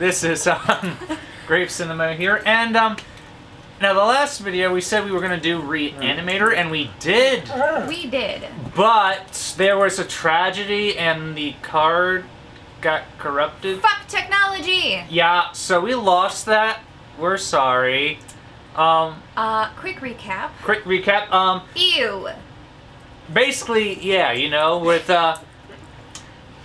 This is Grave Cinema here, and now the last video we said we were gonna do Reanimator, and we did. We did. But there was a tragedy, and the card got corrupted. Fuck technology. Yeah, so we lost that. We're sorry. Quick recap. Quick recap. Ew. Basically, yeah, you know, with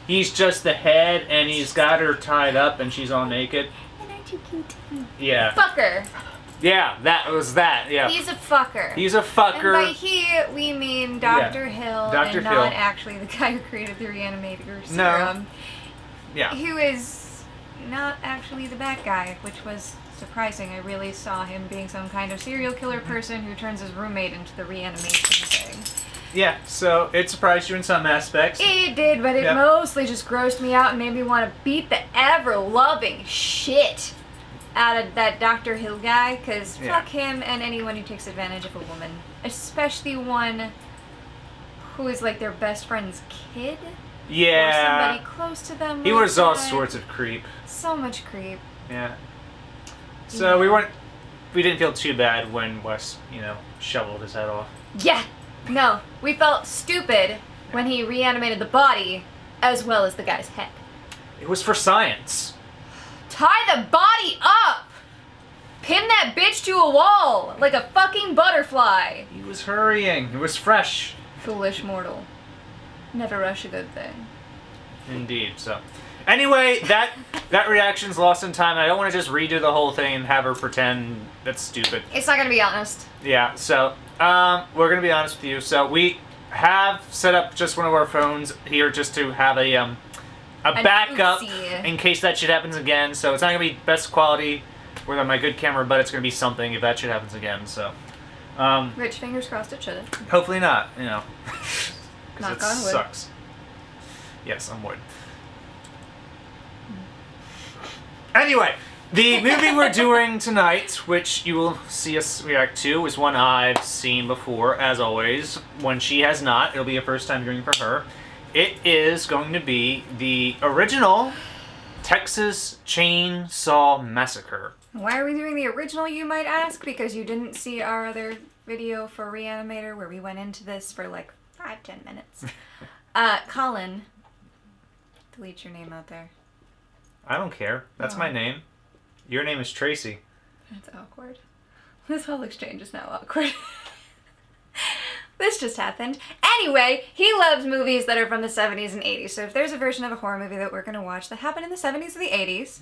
he's just the head, and he's got her tied up, and she's all naked. And aren't you cute? Yeah. Fucker. Yeah, that was that. Yeah. He's a fucker. He's a fucker. And by he, we mean Dr. Hill, Dr. and Hill. not actually the guy who created the Reanimator serum. No. Yeah. Who is not actually the bad guy, which was surprising. I really saw him being some kind of serial killer person who turns his roommate into the reanimation thing. Yeah, so it surprised you in some aspects. It did, but it mostly just grossed me out and made me want to beat the ever-loving shit out of that Dr. Hill guy, because fuck him and anyone who takes advantage of a woman. Especially one who is like their best friend's kid. Yeah. Or somebody close to them. He like was all that. sorts of creep. So much creep. Yeah. So we didn't feel too bad when Wes, shoveled his head off. Yeah. No, we felt stupid when he reanimated the body as well as the guy's head. It was for science. Tie the body up! Pin that bitch to a wall like a fucking butterfly. He was hurrying. It was fresh. Foolish mortal. Never rush a good thing. Indeed. So, anyway, that reaction's lost in time. I don't want to just redo the whole thing and have her pretend that's stupid. It's not gonna be honest. Yeah. So, we're gonna be honest with you. So we have set up just one of our phones here just to have a backup in case that shit happens again. So it's not gonna be best quality with my good camera, but it's gonna be something if that shit happens again. So, Rich, fingers crossed it shouldn't. hopefully not. Knock Because on it wood. sucks. Yes, I'm wood. Anyway, the movie we're doing tonight, which you will see us react to, is one I've seen before, as always. One she has not. It'll be a first time viewing for her. It is going to be the original Texas Chain Saw Massacre. Why are we doing the original, you might ask? Because you didn't see our other video for Reanimator where we went into this for like 5-10 minutes. Colin, delete your name out there. I don't care. That's my name. Your name is Tracy. That's awkward. This whole exchange is now awkward. This just happened. Anyway, he loves movies that are from the 70s and 80s. So if there's a version of a horror movie that we're going to watch that happened in the 70s or the 80s,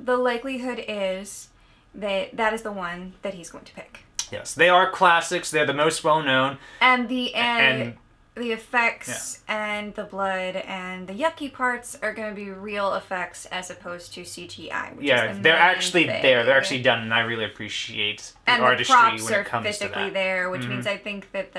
the likelihood is that that is the one that he's going to pick. Yes, they are classics. They're the most well-known. And the effects and the blood and the yucky parts are going to be real effects as opposed to CGI. Which is the they're main actually thing. there. They're actually done, and I really appreciate the and artistry the props when are it comes to physically that. there, which means I think that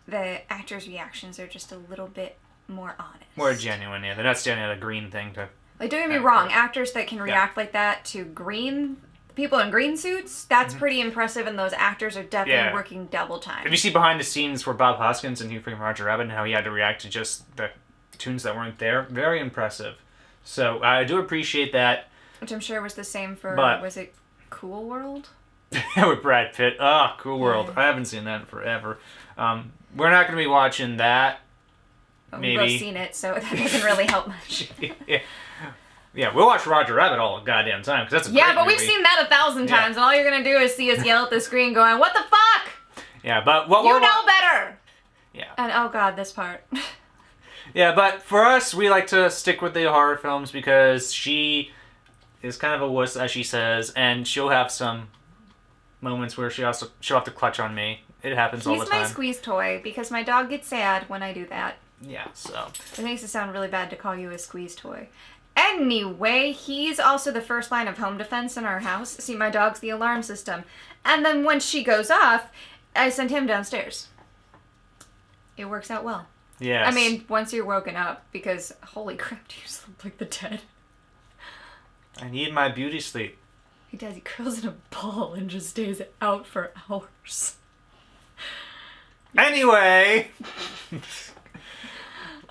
the actors' reactions are just a little bit more honest. More genuine, yeah. They're not standing at a green thing to... Like, don't get me wrong, actors that can react like that to green... people in green suits, that's pretty impressive, and those actors are definitely working double time. If you see behind the scenes for Bob Hoskins and Who Framed Roger Rabbit and how he had to react to just the tunes that weren't there, very impressive. So I do appreciate that. Which I'm sure was the same for, was it Cool World? With Brad Pitt. Cool World. I haven't seen that in forever. We're not going to be watching that. Maybe. We've both seen it, so that doesn't really help much. Yeah, we'll watch Roger Rabbit all the goddamn time, because that's a great but movie. we've seen that 1,000 times, and all you're going to do is see us yell at the screen going, what the fuck? Yeah, but what You know better! Yeah. And oh god, this part. Yeah, but for us, we like to stick with the horror films because she is kind of a wuss, as she says, and she'll have some moments where she'll have to clutch on me. It happens all the time. He's my squeeze toy, because my dog gets sad when I do that. Yeah, so... It makes it sound really bad to call you a squeeze toy. Anyway, he's also the first line of home defense in our house. See, my dog's the alarm system. And then when she goes off, I send him downstairs. It works out well. Yes. I mean, once you're woken up, because holy crap, do you sleep like the dead? I need my beauty sleep. He does. He curls in a ball and just stays out for hours. Anyway...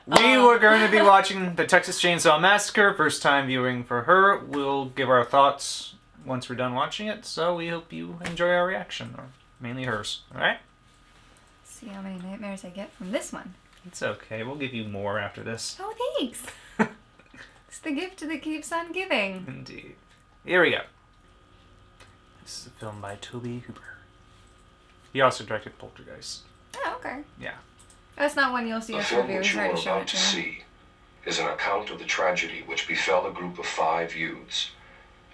We were going to be watching the Texas Chain Saw Massacre. First time viewing for her. We'll give our thoughts once we're done watching it. So we hope you enjoy our reaction, or mainly hers. All right? See how many nightmares I get from this one. It's okay. We'll give you more after this. Oh, thanks. It's the gift that keeps on giving. Indeed. Here we go. This is a film by Toby Hooper. He also directed Poltergeist. Oh, okay. Yeah. That's not one you'll see us review. He's already shown it to me. See is an account of the tragedy which befell a group of 5 youths.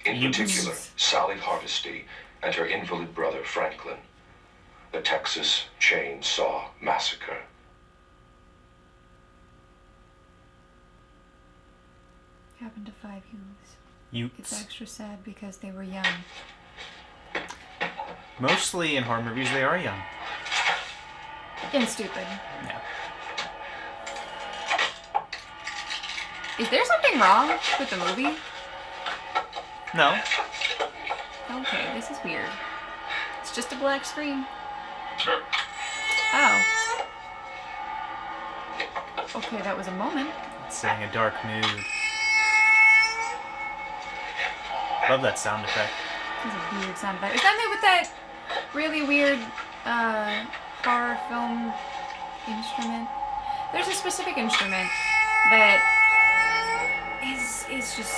In particular, Sally Hardesty and her invalid brother Franklin. The Texas Chain Saw Massacre. Happened to 5 youths. Youths. It's extra sad because they were young. Mostly in horror movies, they are young. And stupid. Yeah. Is there something wrong with the movie? No. Okay, this is weird. It's just a black screen. Oh. Okay, that was a moment. It's setting a dark mood. Love that sound effect. That's a weird sound effect. Is that made with that really weird horror film instrument? There's a specific instrument that is just...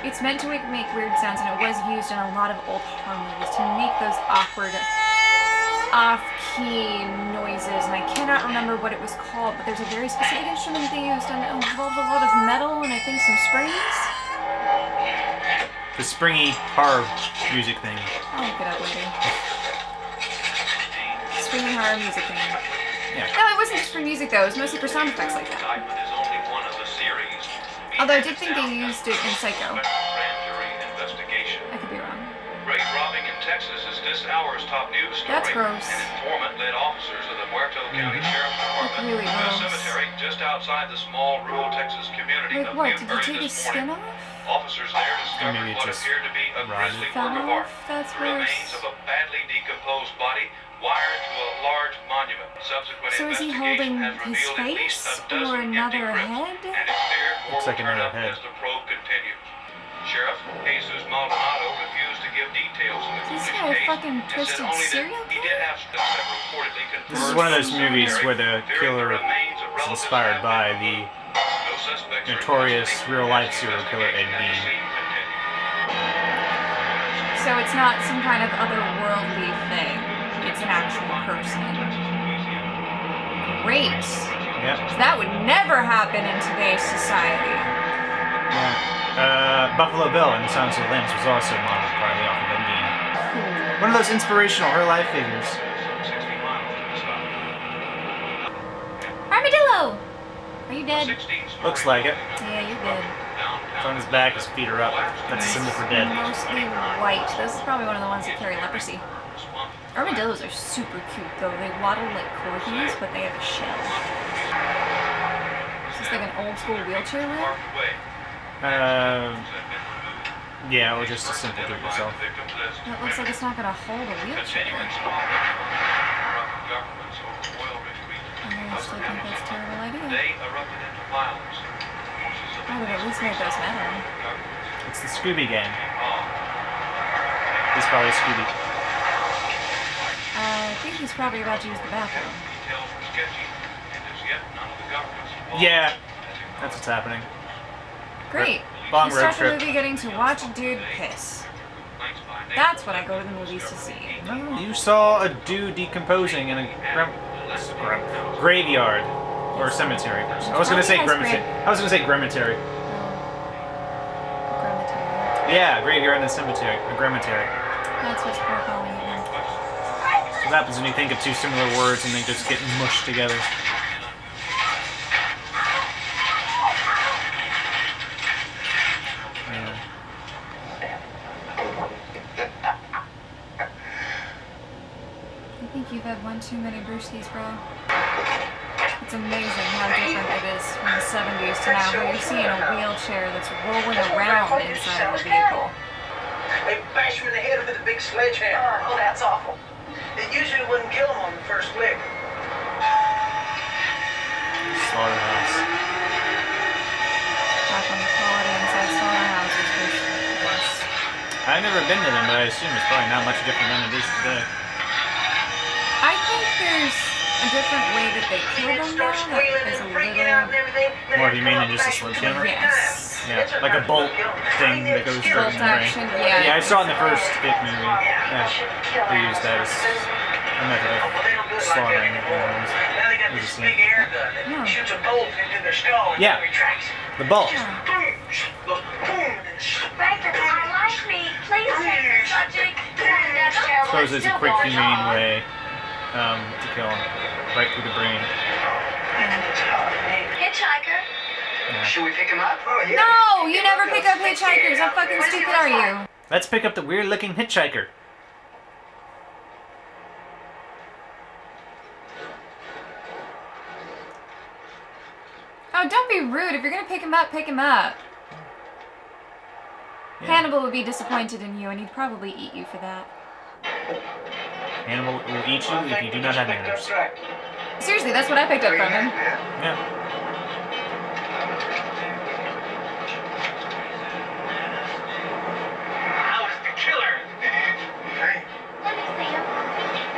It's meant to make weird sounds, and it was used in a lot of old horror movies to make those awkward, off-key noises, and I cannot remember what it was called, but there's a very specific instrument they used, and it involved a lot of metal and I think some springs. The springy horror music thing. I'll look it up later. Springy horror music thing. Yeah. No, it wasn't just for music though, it was mostly for sound effects like that. Although I did think they used it in Psycho. I could be wrong. Grave robbing in Texas is this hour's top news story. That's gross. An informant led officers of the Muerto County Sheriff's Department Really to a gross. cemetery just outside the small rural Texas community Like of what? Did you Newberry take his this skin morning. off? Officers there discovered maybe it what just appeared to be a rotted. grisly Fell work of off? art. That's The remains worse. of a badly decomposed body wired to a large monument. Subsequent So is he investigation holding has his revealed at least face a dozen or empty another crypts, head? and it's feared more Looks like will turn another up head. as the probe continues. Sheriff Jesus Maldonado refused to give details in the This foolish guy a case fucking and twisted said only that serial he did have stuff that reportedly confirmed This is one of those from movies cemetery, where the fearing killer remains of is relatives inspired have by been the moved. No suspects are in notorious custody real-life as the serial killer Ed investigation at the Gein. scene continues. So it's not some kind of otherworldly thing. It's an actual person. Great. Yep. That would never happen in today's society. Yeah. Buffalo Bill in Silence of the Lambs was also modeled partly off of Ed Gein. Cool. One of those inspirational her life figures. 60 miles to the stop. Armadillo! Are you dead? 16 Looks like it. Yeah, you're dead. It's on his back, his feet are up. That's a symbol for dead. Mostly white. This is probably one of the ones that carry leprosy. Armadillos are super cute though. They waddle like corgis, but they have a shell. Is this like an old school wheelchair lift? Yeah, or just a simple do it yourself. That looks like it's not gonna hold a wheelchair. I still think that's a terrible idea. They erupted into violence. I would at least make those metal. It's the Scooby Gang. He's probably Scooby. I think he's probably about to use the bathroom. Details were sketchy, and as yet none of the government's involved. Yeah, that's what's happening. Great. Long You road start the trip. movie getting to watch a dude piss. That's what I go to the movies to see. No, you saw a dude decomposing in a graveyard or cemetery. I was gonna say cemetery. I was gonna say cemetery. Cemetery. Yeah, graveyard and a cemetery. A cemetery. That's what's calling it. What happens when you think of two similar words and they just get mushed together? Yeah. I think you've had one too many brewskis, bro. It's amazing how different it is from the 70s to now, where you're seeing a wheelchair that's rolling around inside of a vehicle. They bash him in the head with a big sledgehammer. Oh, that's awful. It usually wouldn't kill him on the first lick. slaughterhouse. Back on the quality inside slaughterhouses was worse. I've never been to them, but I assume it's probably not much different than it is today. I think there's a different way that they kill them now that is a little More humane than just a sledgehammer? yes. Yeah, like a bolt thing that goes through Bolt the brain. action, yeah. Yeah, I saw it in the first It movie. Yeah, they used that as a method of slaughtering animals. Now they got There's a this scene. big air gun that shoots a bolt into their skull and Yeah. retracts. The bolt. Boom! Goes boom! And then Breaker, I like me. Please take the subject. That's I terrible. suppose it's a quick, humane way to kill them, right through the brain. Hitchhiker. should we pick him up? Oh, yeah. No, you never pick up hitchhikers. How fucking stupid are you? Let's pick up the weird-looking hitchhiker. Oh, don't be rude. If you're gonna pick him up, pick him up. Yeah. Hannibal would be disappointed in you, and he'd probably eat you for that. Animal will eat you if you do not have manners. Seriously, that's what I picked up from him. Yeah. I was the killer. Hey, Let me see him.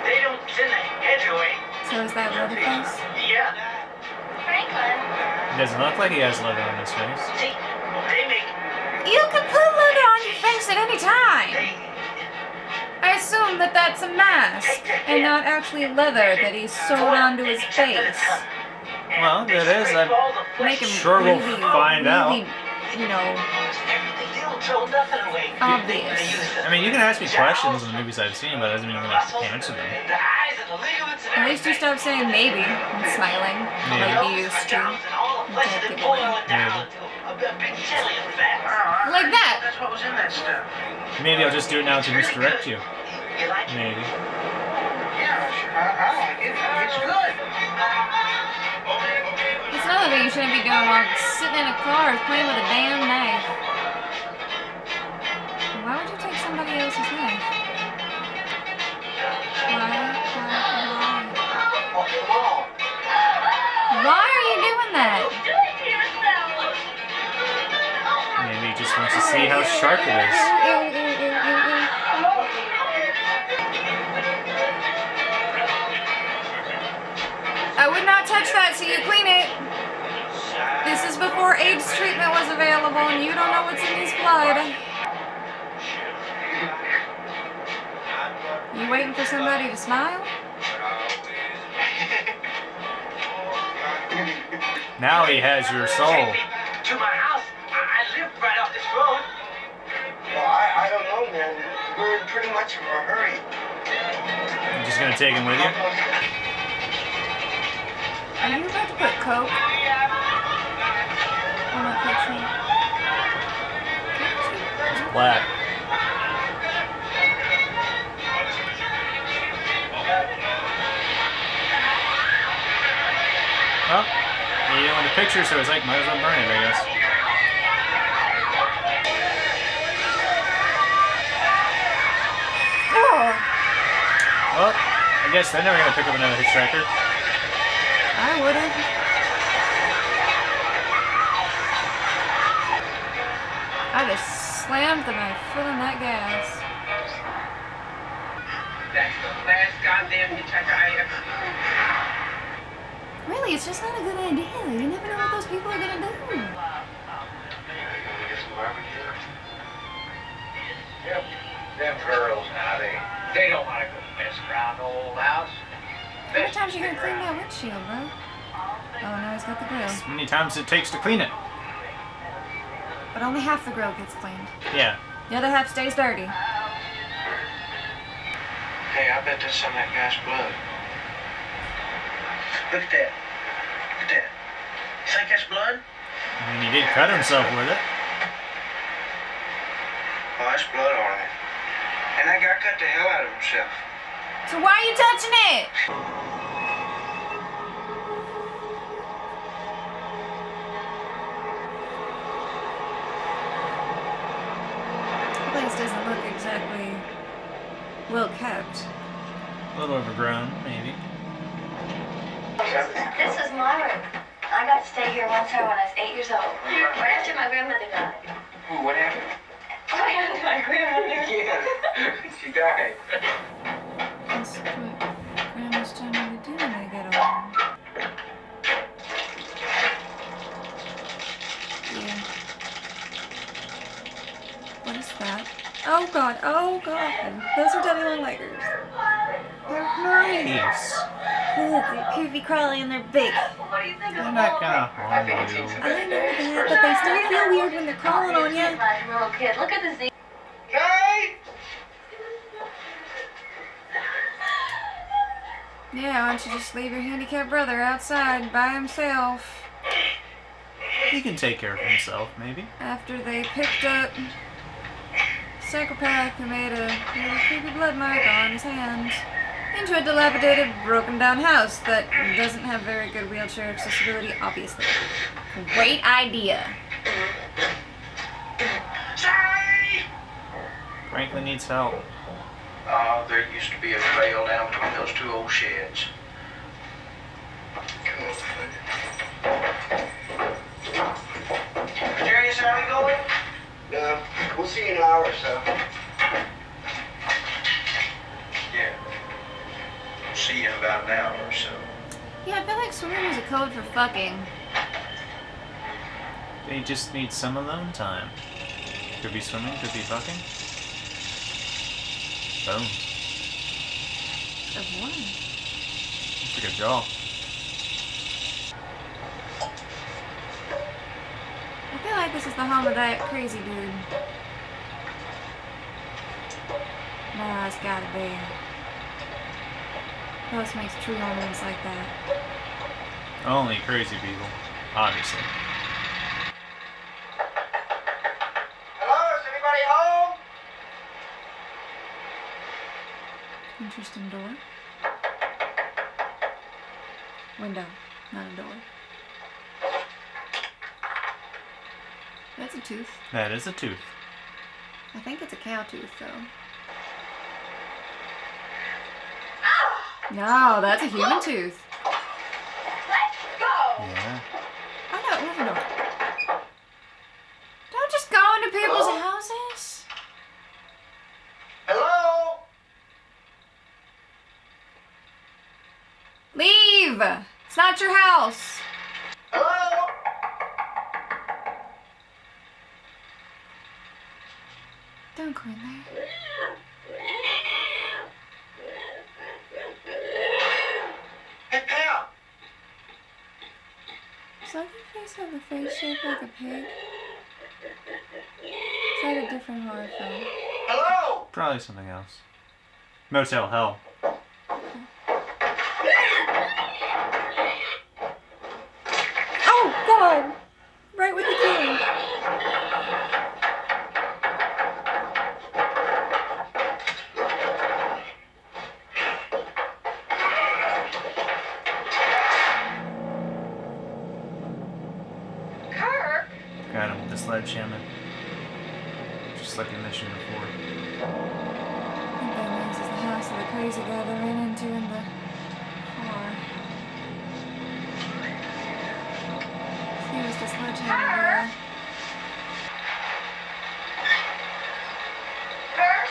they don't send the heads away. So is that Leatherface? Yeah. Franklin. It doesn't look like he has leather on his face. See, they make... You can put leather on your face at any time. They... I assume that that's a mask, and not actually leather that he's sewed onto his face. Well, it is. I'm Make him sure we'll really, find out. really, you know, They don't throw nothing away. obvious. I mean, you can ask me questions in the movies I've seen, but that doesn't mean I'm gonna have to answer them. The eyes and the ligaments and At least you stop saying maybe and smiling like you used to. Like that. That's what was in that stuff. Maybe I'll just do it now to misdirect you. You like it? Maybe. Yeah, sure. I like it. It's good. It's another thing you shouldn't be doing while sitting in a car is playing with a damn knife. Why would you take somebody else's knife? Why are you doing that? Do it to yourself. Maybe he just wants to see how sharp it is. I would not touch that so you clean it. This is before AIDS treatment was available and you don't know what's in his blood. You waiting for somebody to smile? Now he has your soul. To my house. I live right off this road. Well, I don't know, man. We're in pretty much of a hurry. You're just gonna take him with you? Are you about to put Coke on that picture? It's black. Well, you didn't want the picture, so it's like, might as well burn it, I guess. Well, I guess they're never gonna pick up another hitchhiker. I wouldn't. I just slammed my foot on that gas. That's the last goddamn hitchhiker I ever... Really, it's just not a good idea. You never know what those people are gonna do. Them girls now, they don't want to go mess around the old house. How many times you gonna clean that windshield, bro? Oh, now he's got the grill. How many times it takes to clean it? But only half the grill gets cleaned. Yeah. The other half stays dirty. Hey, I bet that's some of that guy's blood. Look at that. Look at that. You think that's blood? I mean, he did cut himself with it. Oh, that's blood on it. And that guy cut the hell out of himself. So why are you touching it? The place doesn't look exactly well kept. A little overgrown, maybe. This is my room. I got to stay here one time when I was 8 years old. Right after my grandmother died. Ooh, what happened? What happened to my grandmother? Yeah, she died. That's what grandmas generally do when they get old. Yeah. What is that? Oh god, oh god. Those are daddy long leggers. They're nice. Ugh, they're creepy crawly and they're big. What do you think They're of not gonna harm I you. know that, but they still feel weird when they're crawling on you. Like a little kid. Look at the Z. Hey! Yeah, why don't you just leave your handicapped brother outside by himself He can take care of himself, maybe. after they picked up psychopath who made a really creepy blood mark on his hand into a dilapidated, broken down house that doesn't have very good wheelchair accessibility, obviously. Great idea. Franklin needs help. There used to be a trail down between those two old sheds. Jerry, is how you going? No, we'll see you in an hour or so. Yeah. We'll see you in about an hour or so. Yeah, I feel like swimming was a code for fucking. They just need some alone time. Could be swimming, could be fucking. Bones. Of what? That's a good jaw. I feel like this is the home of that crazy dude. Nah, it's gotta be. Who else makes tree ornaments like that? Only crazy people, obviously. Hello, is anybody home? Interesting door. Window, not a door. That's a tooth. That is a tooth. I think it's a cow tooth, though. No, that's a human tooth. Let's go. Yeah. Oh no, open door. Don't just go into people's Hello? houses. Hello? Leave! It's not your house. Hello? Don't go in there. Hey, Pam! Does Leatherface have a face shaped like a pig? Is that a different horror film? Hello? Probably something else. Motel Hell. Oh, God! Right with the killing. Kirk. Got him with the sledgehammer. Just like in Mission before. I think that means it's the house of the crazy guy they ran into in the car. He was the sledgehammer guy. Kirk.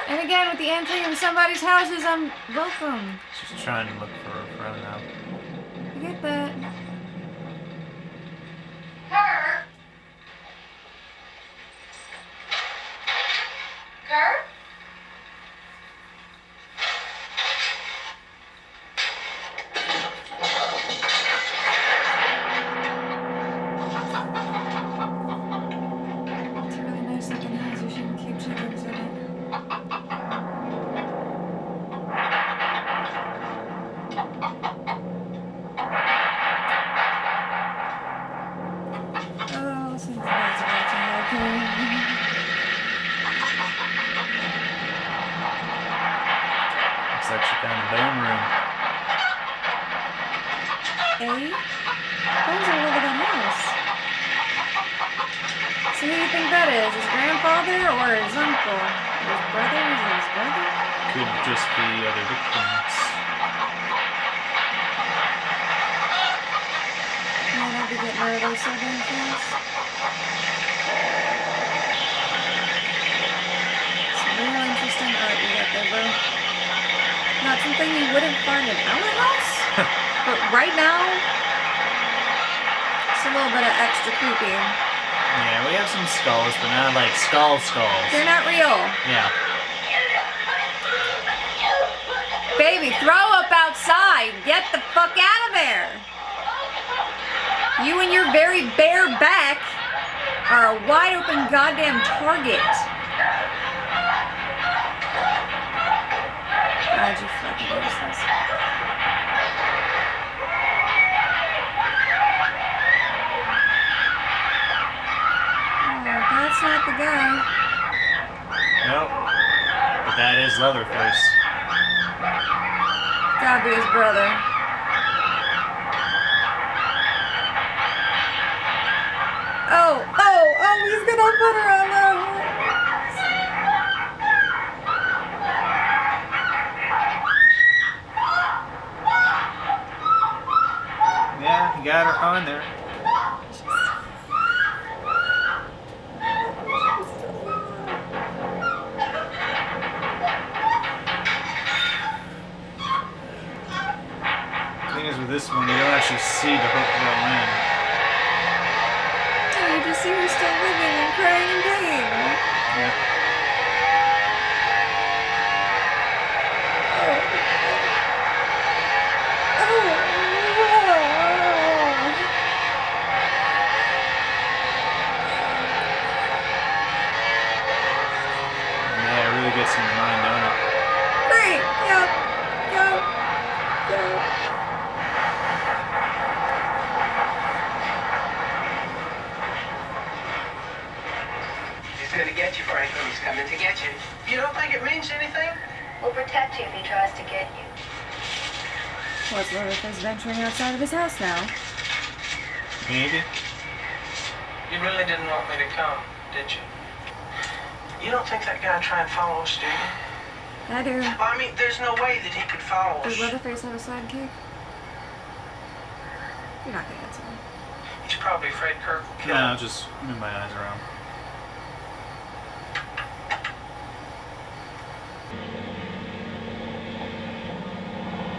And again, with the entry of somebody's houses, I'm welcome. Just trying to look for a friend now. I get that. Kirk. Kirk. It's a really nice looking house. You shouldn't keep chickens in it. Oh, since that's watching that Looks like she found a bone room. A? Bones all over that house. So who do you think that is? His grandfather or his uncle? His brother? Is it his brother? Could just be other victims. Man, I'd be getting rid of those so damn fast. Some real interesting art you got there, bro. Not something you wouldn't find in our house, but right now, it's a little bit of extra creepy. Yeah, we have some skulls, but not like skulls. They're not real. Yeah. Baby, throw up outside. Get the fuck out of there. You and your very bare back are a wide open goddamn target. God, you fucking useless. Oh, that's not the guy. Nope. But that is Leatherface. Gotta be his brother. Oh, he's gonna put her on the horse. Yeah, he got her on there. The thing is with this one, you don't actually see the hook go in. Oh, you just see her still living and crying in pain. Yeah. Yeah, it really gets in your mind, don't it? Great, yep. He's gonna get you, Franklin. He's coming to get you. You don't think it means anything? We'll protect you if he tries to get you. What's Leatherface venturing outside of his house now? Maybe. You really didn't want me to come, did you? You don't think that guy tried to follow us, do you? I do. Well, I mean, there's no way that he could follow us. Does Leatherface have a sidekick? You're not gonna answer me. He's probably afraid Kirk will kill No, him. just move my eyes around.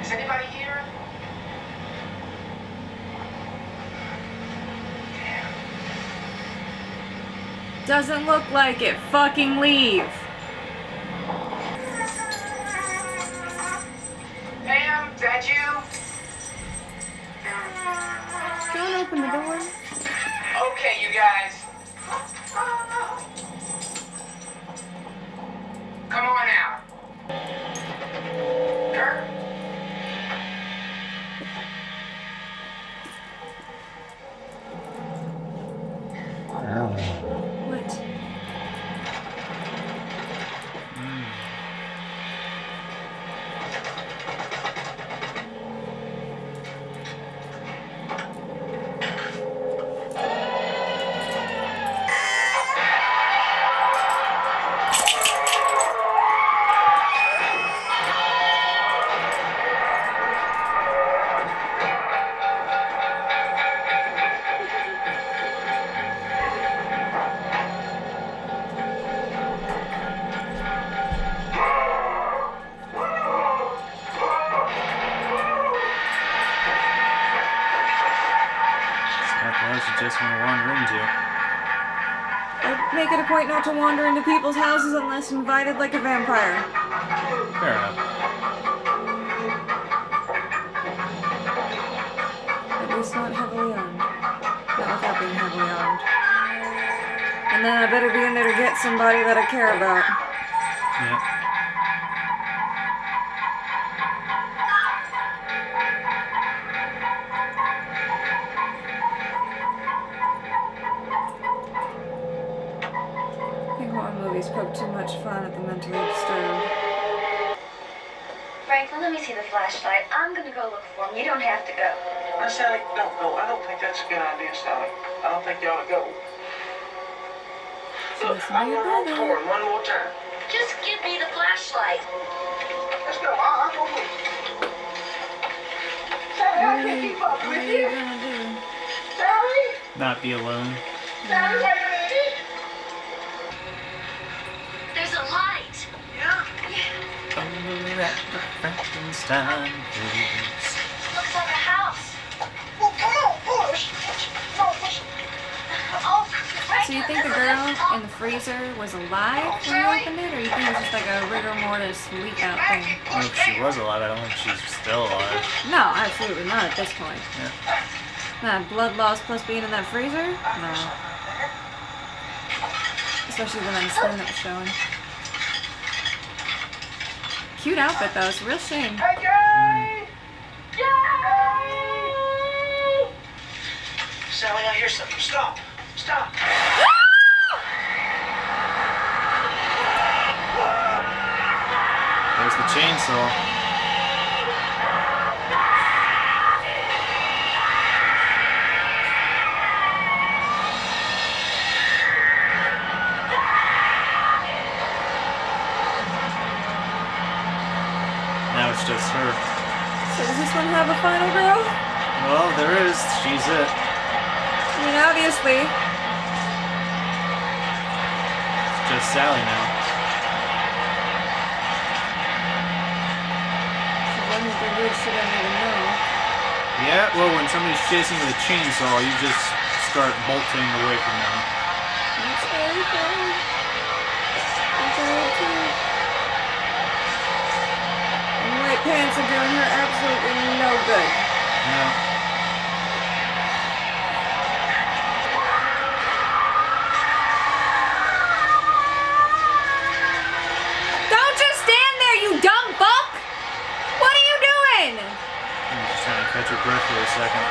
Is anybody here? Doesn't look like it. Fucking leave. Ma'am, is that you? Don't open the door. Okay, you guys. Come on out. Kirk? What? Just want to wander into. I make it a point not to wander into people's houses unless invited like a vampire. Fair enough. At least not heavily armed. Not without being heavily armed. And then I better be in there to get somebody that I care about. Yeah. Movies poke too much fun at the mentally disturbed. Franklin, let me see the flashlight. I'm gonna go look for him. You don't have to go. Now, Sally, no, I don't think that's a good idea, Sally. I don't think you ought to go. Look, I'm gonna hold the horn one more time. Just give me the flashlight. Let's go. I'll go with you. Sally, I can't keep up What with are you you. gonna do? Sally? Not be alone. Sally, wait a minute. There's a light. Yeah? Over at the Frankenstein place. Looks like a house. Well, come on, push. No, push. Oh, So you think the girl in the freezer was alive when you opened it, or you think it was just like a rigor mortis leak out thing? Well, if she was alive, I don't think she's still alive. No, absolutely not at this point. Yeah. Blood loss plus being in that freezer? No. Especially the nice skin that was showing. Cute outfit though, it's a real shame. Hey, Jay! Sally, I hear something. Stop. Stop. There's the chainsaw. Now it's just her. So does this one have a final girl? Well, there is. She's it. I mean, obviously. It's just Sally now. So when did they would should I even know? Yeah, well, when somebody's chasing with a chainsaw, you just start bolting away from them. That's very funny. That's alright too. And white pants are doing her absolutely no good. No. Don't just stand there, you dumb fuck! What are you doing? I'm just trying to catch her breath for a second.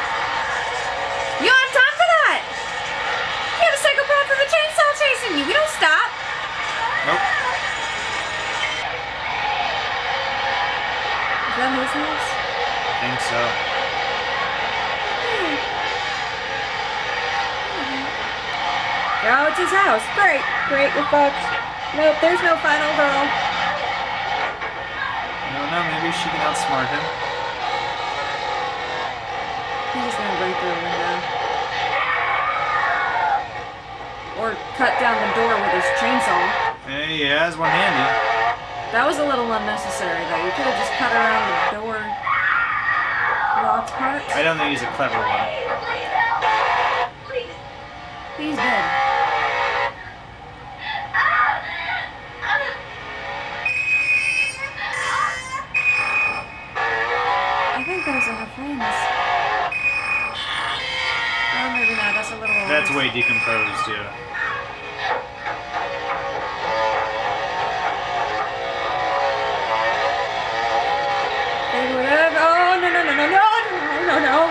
You don't have time for that! You have a psychopath with a chainsaw chasing you. We don't stop. Nope. Is that his house? I think so. Oh, it's his house. Great. Great, we're fucked. Nope, there's no final girl. No, maybe she can outsmart him. He's just gonna break through a window. Or cut down the door with his chainsaw. Hey, he has one handy. That was a little unnecessary, though. You could have just cut around the door locked part. I don't think he's a clever one. Please help. Please. He's dead. I think those are her friends. Oh, maybe not. That's a little. That's way decomposed, yeah. Whatever. Oh, no.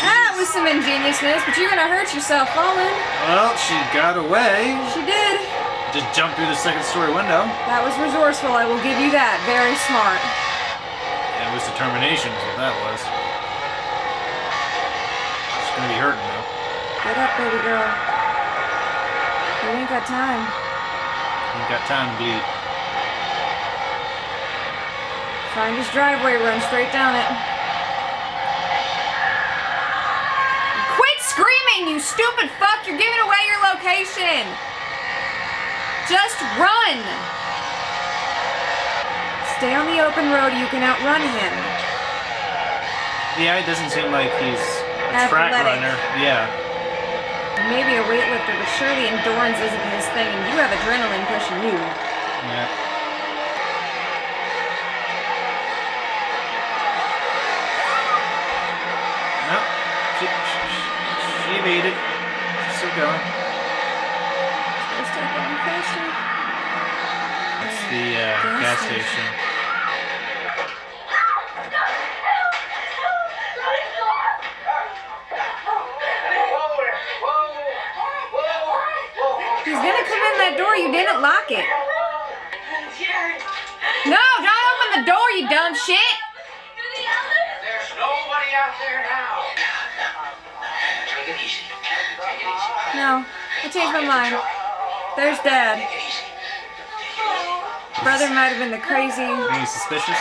That was some ingeniousness, but you're gonna hurt yourself falling. Well, she got away. She did. Just jumped through the second-story window. That was resourceful, I will give you that. Very smart. It was determination, is what that was. She's gonna be hurting though. Get up, baby girl. You ain't got time. Ain't got time to bleed. Find his driveway, run straight down it. Quit screaming, you stupid fuck! You're giving away your location! Just run! Stay on the open road, you can outrun him. Yeah, it doesn't seem like he's a track Athletic. runner. Yeah. Maybe a weightlifter, but surely endurance isn't his thing, and you have adrenaline pushing you. Yeah. Nope. She evaded. She's still going. Let's start going faster. That's the gas station. He's gonna come in that door, you didn't lock it. Yeah. No, don't open the door, you dumb shit! There's nobody out there now. Take it easy. Take it easy. No, I changed my mind. There's Dad. Take it easy. Brother might have been the crazy. Are you suspicious?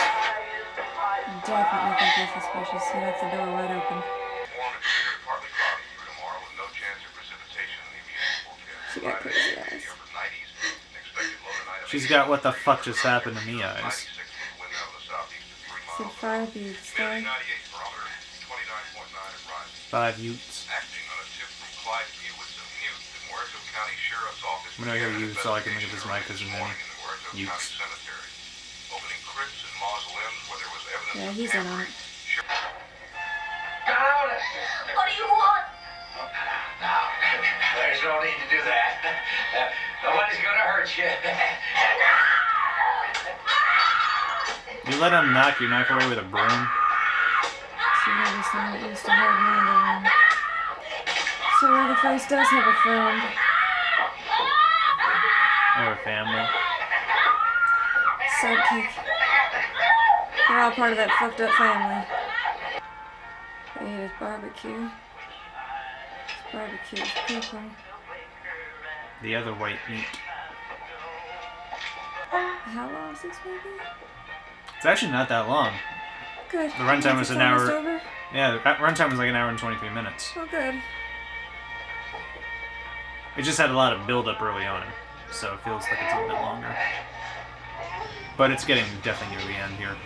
Definitely think he's suspicious. He left the door wide open. Warm and clear, partly cloudy for tomorrow with no chance of precipitation in the immediate forecast. She got crazy eyes. The upper 90s, expected low tonight of She's got what the fuck just happened to me eyes. 96 with wind out of the southeast at 3 So miles. 5 views, Humidity star. 98, barometer 29.9 and rising. 5 Utes. Acting on a tip from Clyde Buick Mute, the Muerto County Sheriff's Office. I'm gonna hear Utes so I can look at this mic because this there's morning many in the Muerto Utes. County Cemetery. Opening crypts and mausoleums where there was evidence Yeah, of he's in on tampering. it. Got out of What do you want? No, there's no need to do that. Nobody's gonna hurt you. You let him knock your knife away with a broom? She noticed that it used to hold Amanda. So Leatherface does have a friend. Or a family? Sidekick. They're all part of that fucked up family. They ate his barbecue. His barbecue is people. The other white meat. How long is this movie? It's actually not that long. Good. The runtime was It's an almost hour. over? Yeah, the runtime was like an hour and 23 minutes. Oh, good. It just had a lot of build up early on, so it feels like it's a little bit longer. But it's getting definitely near the end here.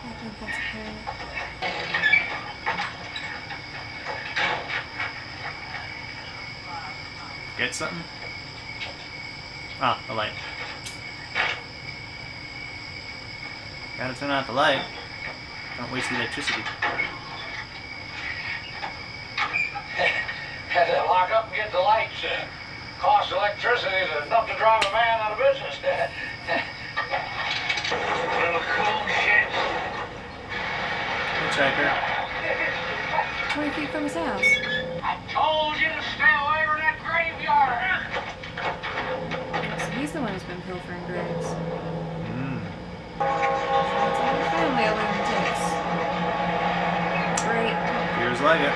I think that's okay. Get something? Ah, the light. Gotta turn out the light. Don't waste the electricity. Had to lock up and get the lights. Cost of electricity is enough to drive a man out of business. Little cool shit. Hitchhiker. 20 feet from his house. I told you to stay away from that graveyard. So he's the one who's been pilfering graves. Mmm. That's all the family of lunatics. Great. Appears like it.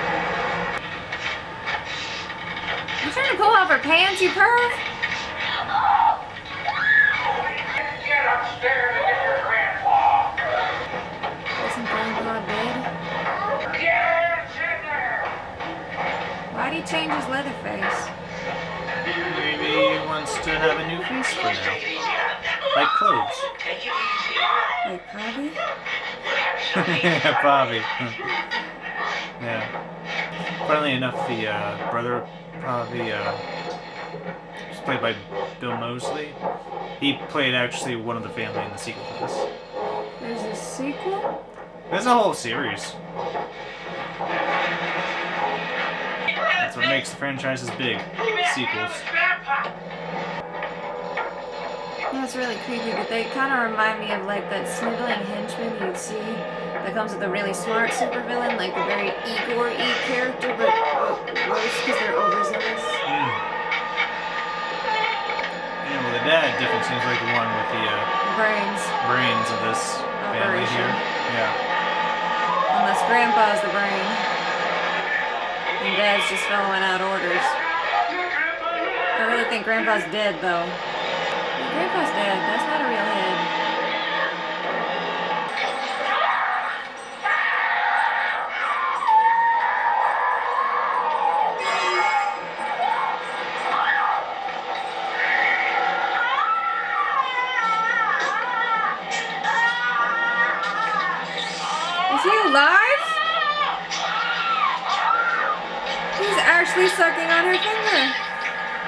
You trying to pull off her pants, you perv? Get upstairs and get your grandpa. Isn't Grandpa dead? Get in there. Why'd he change his leather face? Maybe he wants to have a new face for now. Like clothes. Take it easy. Like Bobby? Yeah, Bobby. Yeah. Funnily enough, the brother of Bobby, was played by Bill Moseley. He played actually one of the family in the sequel to this. There's a sequel? There's a whole series. That's what makes the franchises big. Sequels. That's really creepy, but they kind of remind me of like that sniveling henchman you'd see that comes with a really smart supervillain, like a very Igor-y character, but worse because they're overzealous. Yeah, well, the dad definitely seems like the one with the Brains. brains of this family Operation. here. Yeah. Unless Grandpa's the brain. And Dad's just following out orders. I really think Grandpa's dead, though. Yeah, Grandpa's dead. That's not a real head. Is he alive? He's actually sucking on her finger.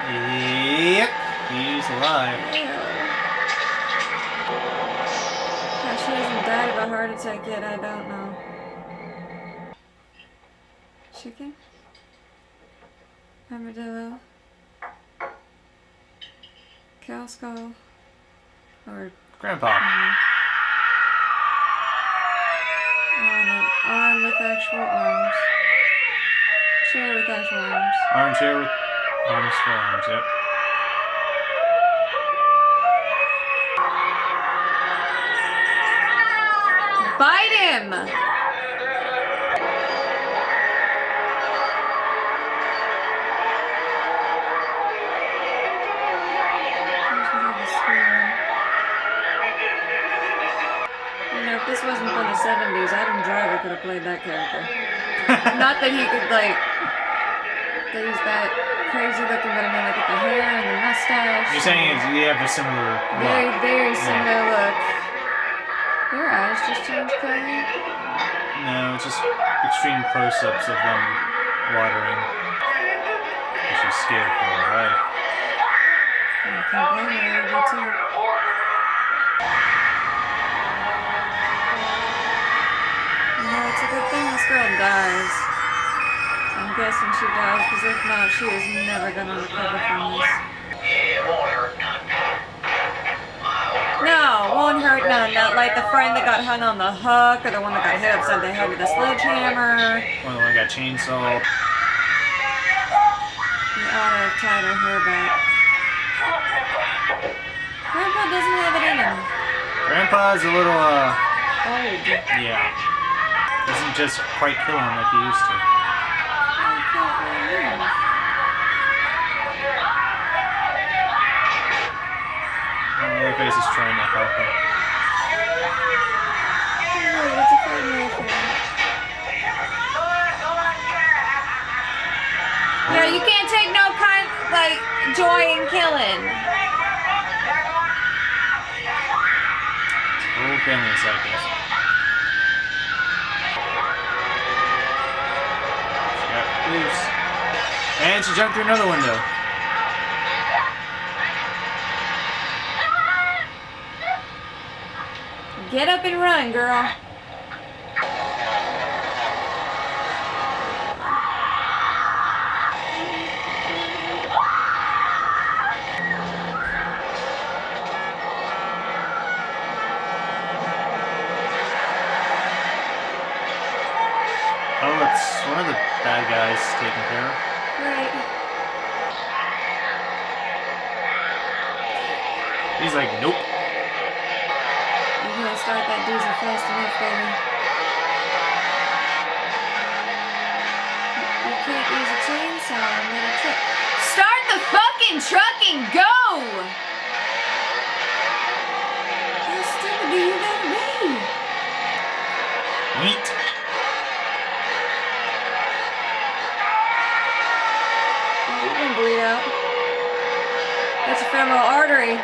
Yep. He's alive. Ew. How she hasn't died of a heart attack yet, I don't know. Chicken? Armadillo? Cow skull? Or Grandpa. arm with actual arms. Chair with actual arms. Armchair with arms for arms, yep. Bite him! You know, if this wasn't from the 70s, Adam Driver could have played that character. Not that he could, like, that he's that crazy looking, but I mean, like, with the hair and the mustache. You're saying you have a similar look. Very, very similar look. Your eyes just changed color? No, it's just extreme close-ups of them watering. Because she's scared for her life. I can't blame her, me too. You know, it's a good thing this girl dies. I'm guessing she dies, because if not, she is never gonna recover from this. No, won't hurt none. Not like the friend that got hung on the hook, or the one that got hit upside the head with a sledgehammer. Or the one that got chainsawed. You ought to have tied her hair back. Grandpa doesn't have it in him. Grandpa's a little, Old. yeah. Doesn't just quite kill him like he used to. I can't really move. Leatherface is trying to help him. Oh, wait, it's a fine welfare. Yeah, you can't take no kind, like, joy in killing. Whole family of psychos. She got loose. And she jumped through another window. Get up and run, girl. Oh, it's one of the bad guys taken care of. Great. He's like, nope. You can't start that diesel fast enough, baby. You can't use a chainsaw and let a truck. Start the fucking truck and go! How stupid do you gotta be? Yeet. Oh, you can bleed out. That's a femoral artery.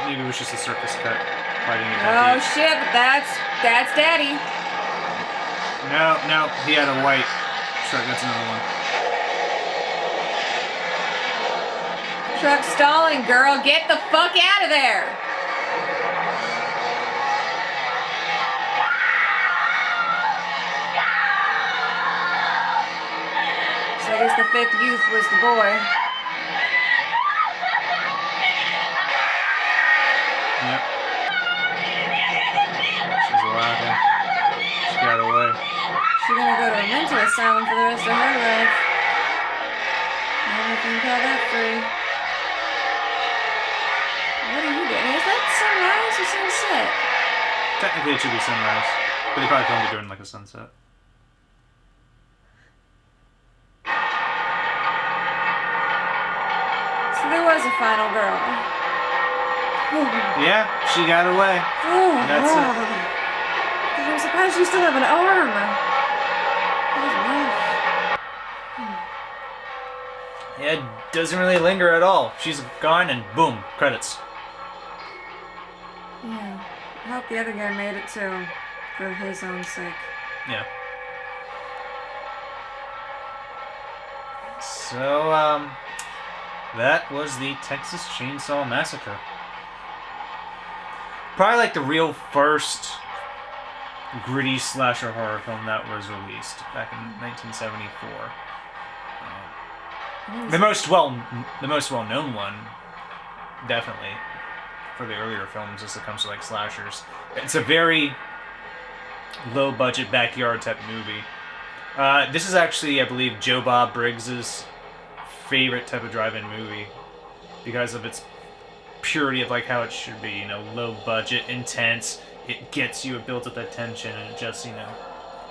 Maybe it was just a surface cut. Probably didn't get Oh that deep. shit, but that's daddy. No, he had a white truck. That's another one. Truck stalling, girl. Get the fuck out of there. So I guess the fifth youth was the boy. Yep. She's laughing. She got away. She's gonna go to a mental asylum for the rest of her life. I don't know if you can call that free. What are you doing? Is that sunrise or sunset? Technically, it should be sunrise, but they probably filmed it during like a sunset. So there was a final girl. Yeah, she got away. And that's it. God, I'm surprised you still have an arm. That Yeah, it doesn't really linger at all. She's gone and boom, credits. was rough. Yeah. I hope the other guy made it too, for his own sake. Yeah. So, that was the Texas Chainsaw Massacre. Probably like the real first gritty slasher horror film that was released back in 1974. The most well-known one, definitely, for the earlier films as it comes to like slashers. It's a very low-budget backyard type movie. This is actually, I believe, Joe Bob Briggs's favorite type of drive-in movie because of its purity of like how it should be. You know, low budget, intense. It gets you, it builds up that tension, and it just, you know,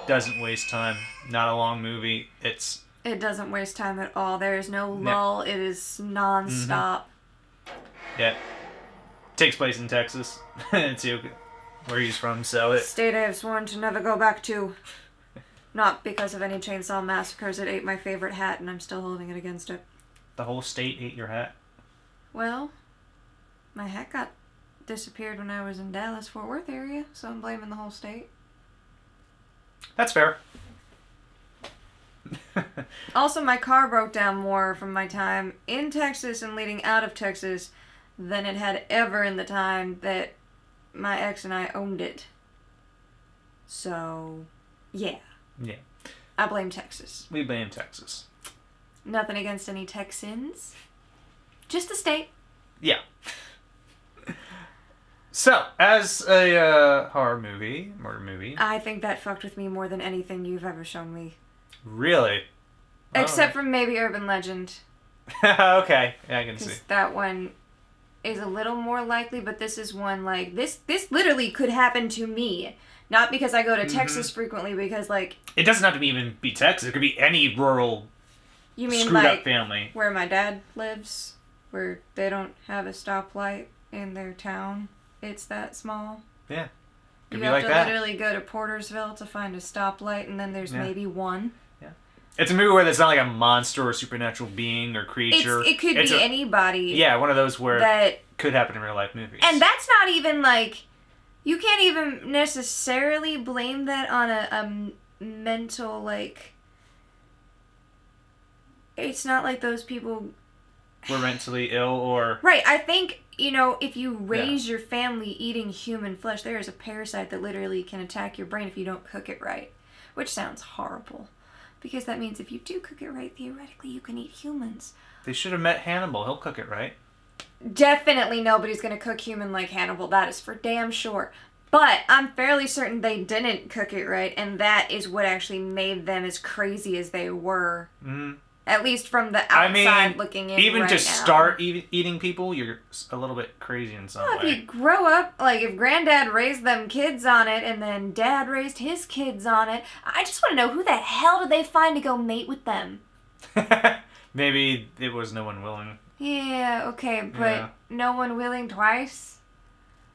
doesn't waste time. Not a long movie. It doesn't waste time at all. There is no lull. It is non-stop. Yeah. Takes place in Texas, too, where he's from, so it... State I have sworn to never go back to. Not because of any chainsaw massacres. It ate my favorite hat, and I'm still holding it against it. The whole state ate your hat? Well, my hat got disappeared when I was in Dallas, Fort Worth area, so I'm blaming the whole state. That's fair. Also, my car broke down more from my time in Texas and leading out of Texas than it had ever in the time that my ex and I owned it. So, yeah. Yeah. I blame Texas. We blame Texas. Nothing against any Texans. Just the state. Yeah. So, as a murder movie... I think that fucked with me more than anything you've ever shown me. Really? Except for maybe Urban Legend. Okay, yeah, I can see. That one is a little more likely, but this is one, like, this literally could happen to me. Not because I go to Texas frequently, because, like... It doesn't have to even be Texas. It could be any rural, you mean screwed like up family. Where my dad lives, where they don't have a stoplight in their town. It's that small. Yeah. Could You be have like to that. literally go to Portersville to find a stoplight, and then there's maybe one. Yeah. It's a movie where there's not like a monster or supernatural being or creature. It could be anybody. Yeah, one of those where that could happen in real life movies. And that's not even like... You can't even necessarily blame that on a mental, like... It's not like those people... Were mentally ill or... Right, I think, you know, if you raise your family eating human flesh, there is a parasite that literally can attack your brain if you don't cook it right. Which sounds horrible. Because that means if you do cook it right, theoretically you can eat humans. They should have met Hannibal. He'll cook it right. Definitely nobody's going to cook human like Hannibal. That is for damn sure. But I'm fairly certain they didn't cook it right, and that is what actually made them as crazy as they were. Mm. At least from the outside looking in even right to now. start eating people, you're a little bit crazy in some Well, way. if you grow up, like if granddad raised them kids on it, and then dad raised his kids on it, I just want to know who the hell did they find to go mate with them? Maybe it was no one willing. Yeah, okay, but no one willing twice?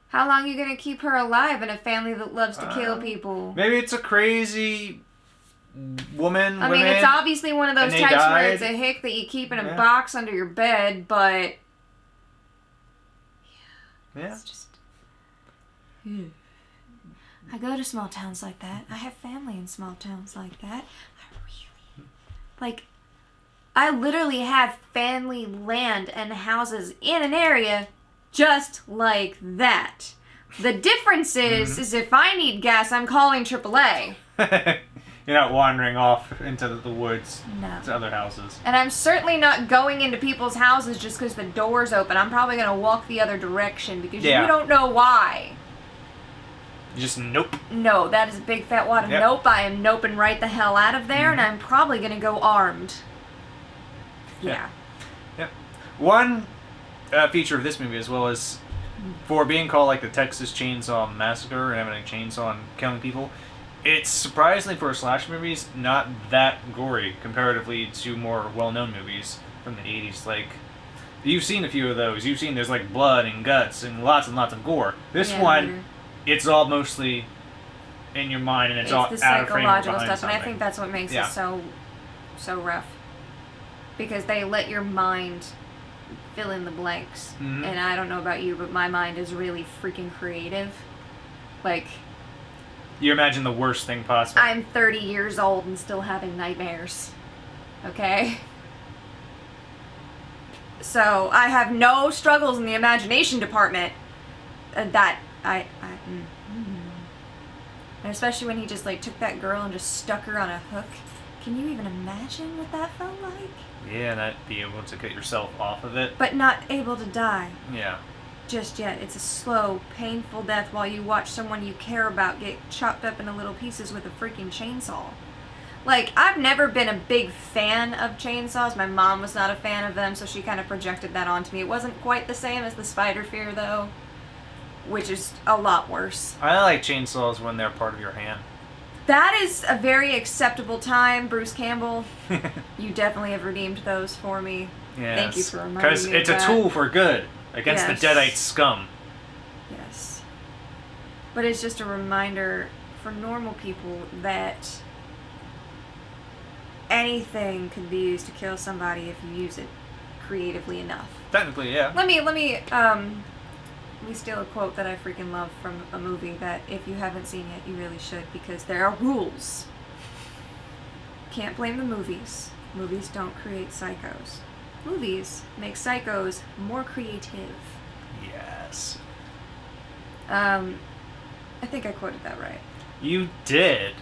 How long are you going to keep her alive in a family that loves to kill people? Maybe it's a crazy woman. I mean, it's obviously one of those types where it's a hick that you keep in a box under your bed, but... Yeah. It's just... I go to small towns like that. I have family in small towns like that. I literally have family land and houses in an area just like that. The difference is if I need gas, I'm calling AAA. You're not wandering off into the woods to other houses. And I'm certainly not going into people's houses just because the door's open. I'm probably going to walk the other direction because you don't know why. Just nope. No, that is a big fat wad of nope. I am noping right the hell out of there, and I'm probably going to go armed. Yeah. Yep. One feature of this movie, as well as for being called like the Texas Chain Saw Massacre and having a chainsaw and killing people, it's surprisingly for slash movies not that gory comparatively to more well-known movies from the 80s. Like, you've seen a few of those. You've seen there's like blood and guts and lots of gore. This one, it's all mostly in your mind and it's all the out of frame psychological behind stuff, and I think that's what makes it so rough. Because they let your mind fill in the blanks. Mm-hmm. And I don't know about you, but my mind is really freaking creative. Like... You imagine the worst thing possible. I'm 30 years old and still having nightmares. Okay? So, I have no struggles in the imagination department. And and especially when he just, like, took that girl and just stuck her on a hook. Can you even imagine what that felt like? Yeah, and be able to get yourself off of it. But not able to die. Yeah. Just yet. It's a slow, painful death while you watch someone you care about get chopped up into little pieces with a freaking chainsaw. Like, I've never been a big fan of chainsaws. My mom was not a fan of them, so she kind of projected that onto me. It wasn't quite the same as the spider fear, though, which is a lot worse. I like chainsaws when they're part of your hand. That is a very acceptable time, Bruce Campbell. You definitely have redeemed those for me. Yes. Thank you for reminding me Because it's a tool for good against the Deadite scum. Yes. But it's just a reminder for normal people that anything can be used to kill somebody if you use it creatively enough. Technically, yeah. Let me steal a quote that I freaking love from a movie that if you haven't seen yet, you really should, because there are rules. Can't blame the movies. Movies don't create psychos. Movies make psychos more creative. Yes. I think I quoted that right. You did.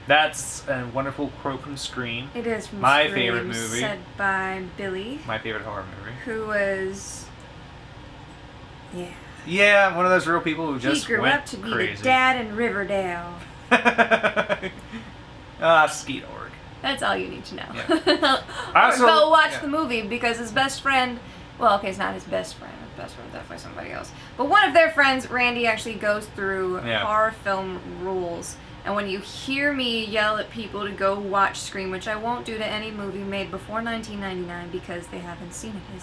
That's a wonderful quote from Scream. It is from my Scream, favorite movie. said by Billy. My favorite horror movie. Who was... Yeah. Yeah, one of those real people who just He grew went up to be crazy. the dad in Riverdale. Skeet Org. That's all you need to know. Yeah. Or Also- go watch yeah. the movie, because his best friend... Well, okay, it's not his best friend. His best friend is definitely somebody else. But one of their friends, Randy, actually goes through horror film rules. And when you hear me yell at people to go watch Scream, which I won't do to any movie made before 1999 because they haven't seen it, it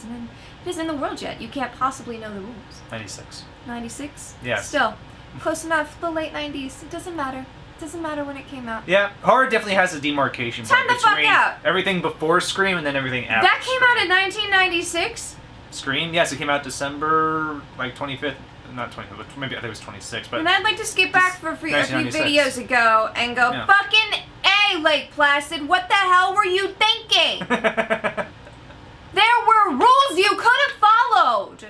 isn't in the world yet. You can't possibly know the rules. 96. 96? Yes. Still, close enough. The late 90s. It doesn't matter. It doesn't matter when it came out. Yeah, horror definitely has a demarcation Time point the fuck between out. everything before Scream and then everything after That came out in 1996? Scream? Yes, it came out December, like, 25th. Not 25th, but maybe I think it was 26th. But And I'd like to skip back for a few 1996. videos ago and go, Yeah. fucking A, Lake Placid, what the hell were you thinking? There were rules you could have followed.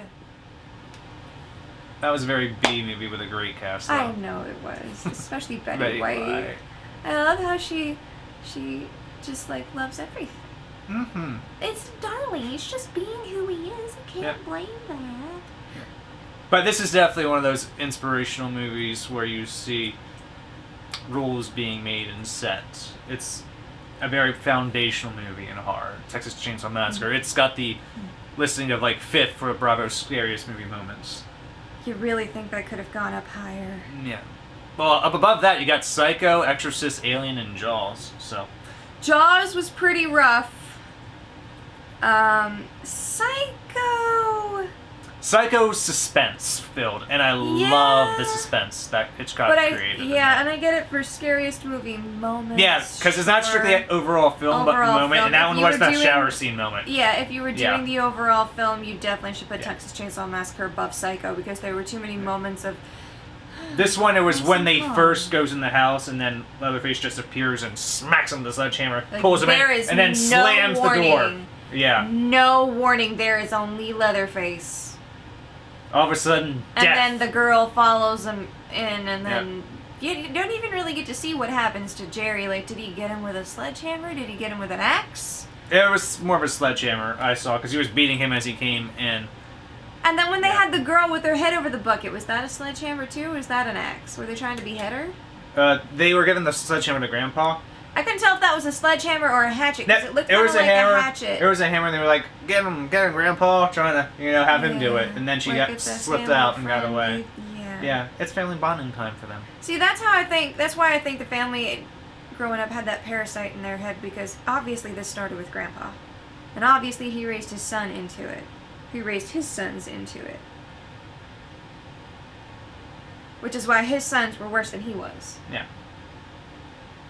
That was a very B movie with a great cast, though. I know it was, especially Betty, Betty White. White. I love how she just, like, loves everything. Mm-hmm. It's darling, he's just being who he is. I can't blame that. But this is definitely one of those inspirational movies where you see rules being made and set. It's a very foundational movie in horror. Texas Chainsaw Massacre. It's got the listing of like 5th for Bravo's scariest movie moments. You really think that could have gone up higher? Yeah. Well, up above that you got Psycho, Exorcist, Alien, and Jaws. So. Jaws was pretty rough. Psycho... Psycho's suspense filled, and I love the suspense that Hitchcock created. And I get it for scariest movie moments. Yeah, because it's not strictly an overall film, but moment, and that one was that shower scene moment. Yeah, if you were doing the overall film, you definitely should put Texas Chainsaw Massacre above Psycho, because there were too many moments of... This one, it was when they first goes in the house, and then Leatherface just appears and smacks him with the sledgehammer, pulls him in, and then slams the door. Yeah. No warning, there is only Leatherface. All of a sudden, death. And then the girl follows him in, and then you don't even really get to see what happens to Jerry. Like, did he get him with a sledgehammer? Did he get him with an axe? It was more of a sledgehammer, I saw, because he was beating him as he came in. And then when they had the girl with her head over the bucket, was that a sledgehammer too, or was that an axe? Were they trying to behead her? They were giving the sledgehammer to Grandpa. I couldn't tell if that was a sledgehammer or a hatchet, because it looked kind of like hammer. a hatchet. It was a hammer, and they were like, get him, Grandpa, trying to, have him do it. And then she got slipped out and got away. Yeah, it's family bonding time for them. See, that's why I think the family growing up had that parasite in their head, because obviously this started with Grandpa. And obviously he raised his son into it. He raised his sons into it. Which is why his sons were worse than he was. Yeah.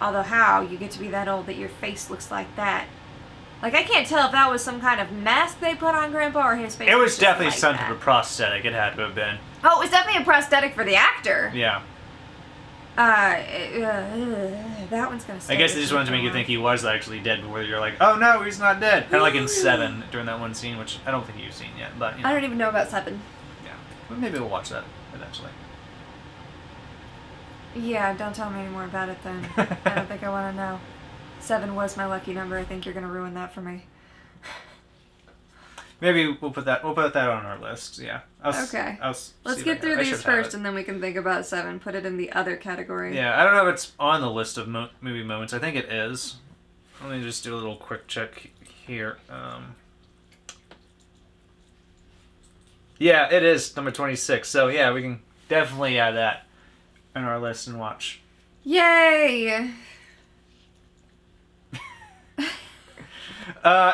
Although how you get to be that old that your face looks like that. Like, I can't tell if that was some kind of mask they put on Grandpa or his face. It was definitely like some that. type of prosthetic. It had to have been. Oh, it was definitely a prosthetic for the actor. Yeah. That one's gonna stay. I guess they just wanted to make you think he was actually dead, but where you're like, oh no, he's not dead. Kind of like in 7 during that one scene, which I don't think you've seen yet, but I don't even know about 7. Yeah, but maybe we'll watch that eventually. Yeah, don't tell me any more about it then. I don't think I want to know. 7 was my lucky number. I think you're gonna ruin that for me. Maybe we'll put that on our list. Yeah. Okay. Let's get through these first, and then we can think about 7. Put it in the other category. Yeah, I don't know if it's on the list of movie moments. I think it is. Let me just do a little quick check here. Yeah, it is number 26. So yeah, we can definitely add that in our list and watch. Yay!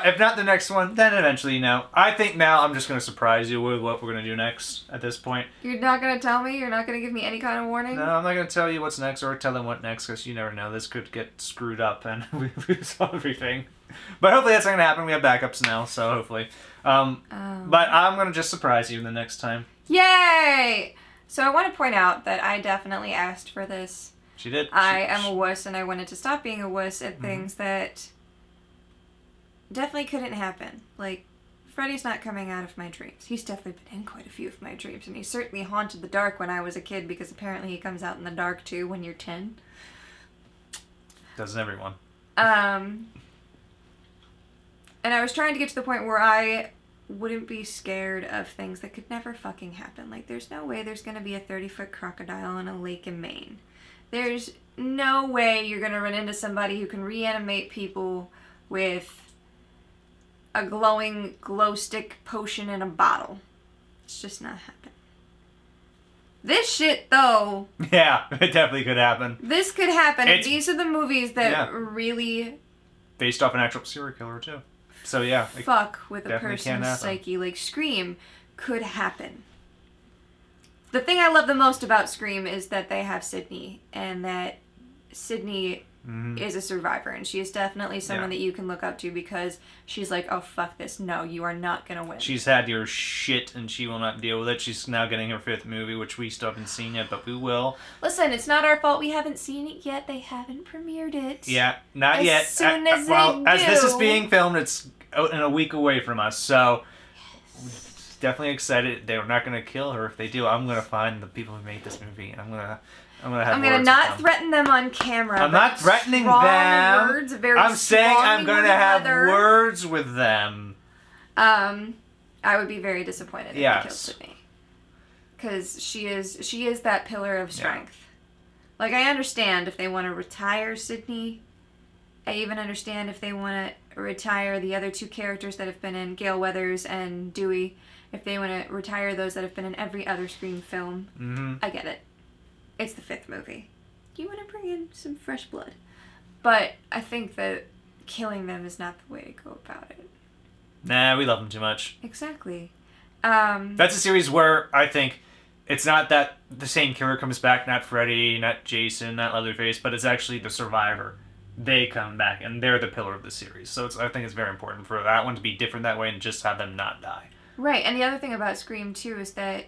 If not the next one, then eventually, I think now I'm just going to surprise you with what we're going to do next at this point. You're not going to tell me? You're not going to give me any kind of warning? No, I'm not going to tell you what's next or tell them what next because you never know. This could get screwed up and we lose everything. But hopefully that's not going to happen. We have backups now, so hopefully. But I'm going to just surprise you the next time. Yay! So I want to point out that I definitely asked for this. She did. I am a wuss, and I wanted to stop being a wuss at things that definitely couldn't happen. Like, Freddy's not coming out of my dreams. He's definitely been in quite a few of my dreams, and he certainly haunted the dark when I was a kid, because apparently he comes out in the dark too when you're 10. Doesn't everyone? And I was trying to get to the point where I wouldn't be scared of things that could never fucking happen. Like, there's no way there's gonna be a 30-foot crocodile in a lake in Maine. There's no way you're gonna run into somebody who can reanimate people with a glowing glow stick potion in a bottle. It's just not happening. This shit, though... Yeah, it definitely could happen. This could happen. And these are the movies that really... Based off an actual serial killer, too. So, yeah. Fuck with a person's psyche. Like, Scream could happen. The thing I love the most about Scream is that they have Sydney, and that Sydney is a survivor, and she is definitely someone that you can look up to because she's like, oh, fuck this. No, you are not going to win. She's had your shit, and she will not deal with it. She's now getting her 5th movie, which we still haven't seen yet, but we will. Listen, it's not our fault we haven't seen it yet. They haven't premiered it. Yeah, not yet. As soon as as this is being filmed, it's in a week away from us, so... Yes. Definitely excited. They're not going to kill her. If they do, I'm going to find the people who made this movie, and I'm going to not threaten them on camera. I'm not threatening them. Words, very I'm saying I'm going to have words with them. I would be very disappointed if they killed Sydney. Because she is that pillar of strength. Yeah. Like, I understand if they want to retire Sydney. I even understand if they want to retire the other 2 characters that have been in, Gale Weathers and Dewey. If they want to retire those that have been in every other Scream film. I get it. It's the 5th movie. You want to bring in some fresh blood. But I think that killing them is not the way to go about it. Nah, we love them too much. Exactly. That's a series where I think it's not that the same killer comes back, not Freddy, not Jason, not Leatherface, but it's actually the survivor. They come back, and they're the pillar of the series. So I think it's very important for that one to be different that way and just have them not die. Right, and the other thing about Scream, too, is that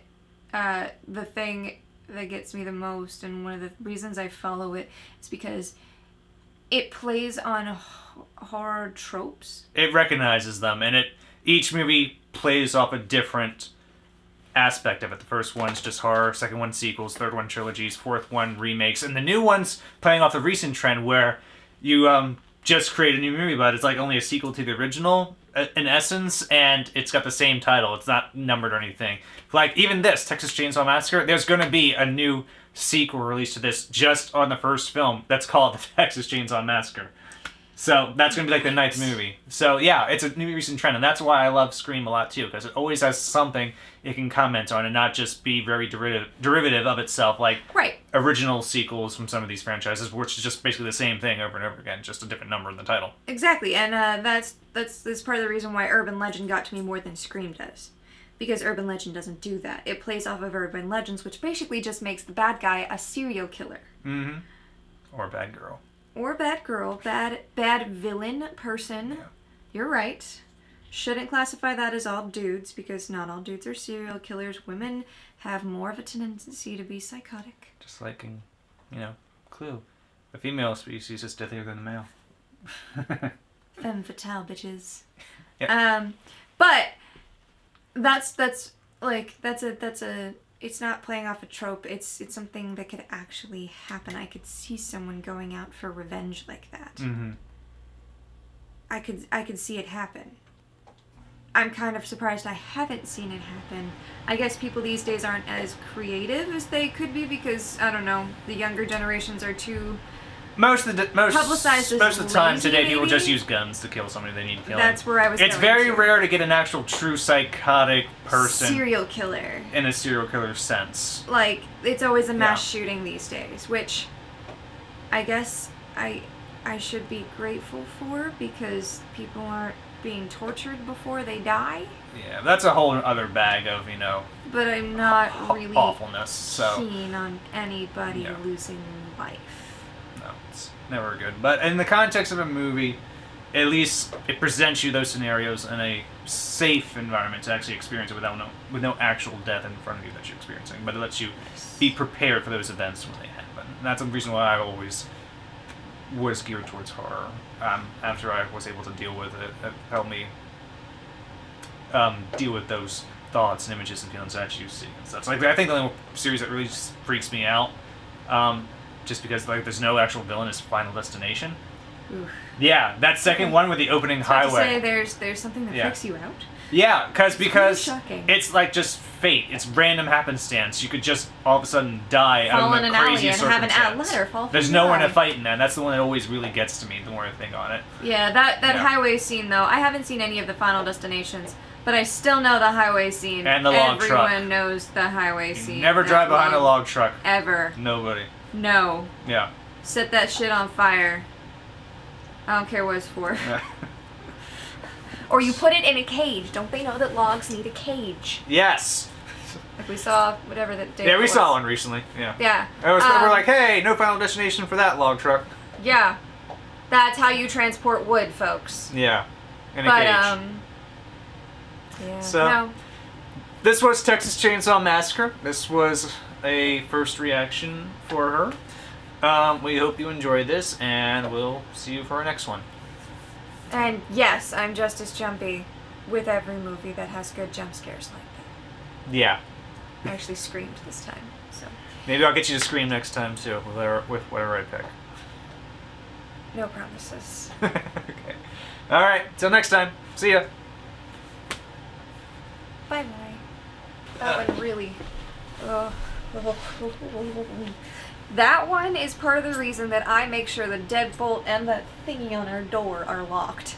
the thing that gets me the most, and one of the reasons I follow it, is because it plays on horror tropes. It recognizes them, and each movie plays off a different aspect of it. The first one's just horror, second one sequels, third one trilogies, fourth one remakes, and the new one's playing off the recent trend where you just create a new movie, but it's like only a sequel to the original in essence, and it's got the same title. It's not numbered or anything. Like, even this, Texas Chain Saw Massacre, there's going to be a new sequel released to this just on the first film that's called the Texas Chain Saw Massacre. So that's going to be like the 9th movie. So yeah, it's a new recent trend, and that's why I love Scream a lot too, because it always has something it can comment on and not just be very derivative of itself, like original sequels from some of these franchises, which is just basically the same thing over and over again, just a different number in the title. Exactly, and that's part of the reason why Urban Legend got to me more than Scream does. Because Urban Legend doesn't do that. It plays off of Urban Legends, which basically just makes the bad guy a serial killer. Mm-hmm. Or a bad girl. Or bad girl, bad villain person. Yeah. You're right. Shouldn't classify that as all dudes, because not all dudes are serial killers. Women have more of a tendency to be psychotic. Just like in, Clue. The female species is deadlier than the male. Femme fatale, bitches. Yep. But that's a it's not playing off a trope. It's something that could actually happen. I could see someone going out for revenge like that. Mm-hmm. I could see it happen. I'm kind of surprised I haven't seen it happen. I guess people these days aren't as creative as they could be because, I don't know, the younger generations are too... most Publicized as of the time lazy, today, people maybe? just use guns to kill somebody they need to kill. That's where I was It's going very to. rare to get an actual true psychotic person Serial killer. in a serial killer sense. Like, it's always a mass Yeah. shooting these days, which I guess I should be grateful for because people aren't being tortured before they die. Yeah, that's a whole other bag of, you know, But I'm not really awfulness. So keen on anybody Yeah. losing life. no, it's never good. But in the context of a movie, at least it presents you those scenarios in a safe environment to actually experience it with no actual death in front of you that you're experiencing. But it lets you be prepared for those events when they happen. And that's the reason why I always was geared towards horror. After I was able to deal with it, it helped me deal with those thoughts and images and feelings that you see and stuff. So, like, I think the only series that really just freaks me out, just because like there's no actual villain, is Final Destination. Oof. Yeah, that second one with the opening So I have to highway. say there's something that Yeah. freaks you out? Yeah, because really shocking. it's like just fate. It's random happenstance. You could just all of a sudden die out Fall of in a an alley crazy and have an circumstance. outlet or fall from There's the nowhere to sky. fight in that. That's the one that always really gets to me. The more I think on it. Yeah, that Yeah. highway scene though, I haven't seen any of the Final Destinations, but I still know the highway scene. And the log truck. Everyone knows the highway scene. Never that drive behind a log truck. Ever. Nobody. No. Yeah. Set that shit on fire. I don't care what it's for. Or you put it in a cage. Don't they know that logs need a cage? Yes. Like we saw whatever that day. Yeah, we was. saw one recently. Yeah. Yeah. We're like, hey, no Final Destination for that log truck. Yeah. That's how you transport wood, folks. Yeah. In a But cage. yeah. So- no. This was Texas Chainsaw Massacre. This was a first reaction for her. We hope you enjoyed this, and we'll see you for our next one. And yes, I'm just as jumpy with every movie that has good jump scares like that. Yeah. I actually screamed this time, so Maybe I'll get you to scream next time, too, with whatever I pick. no promises. Okay. Alright, till next time. See ya. Bye bye. That one really. That one is part of the reason that I make sure the deadbolt and the thingy on our door are locked.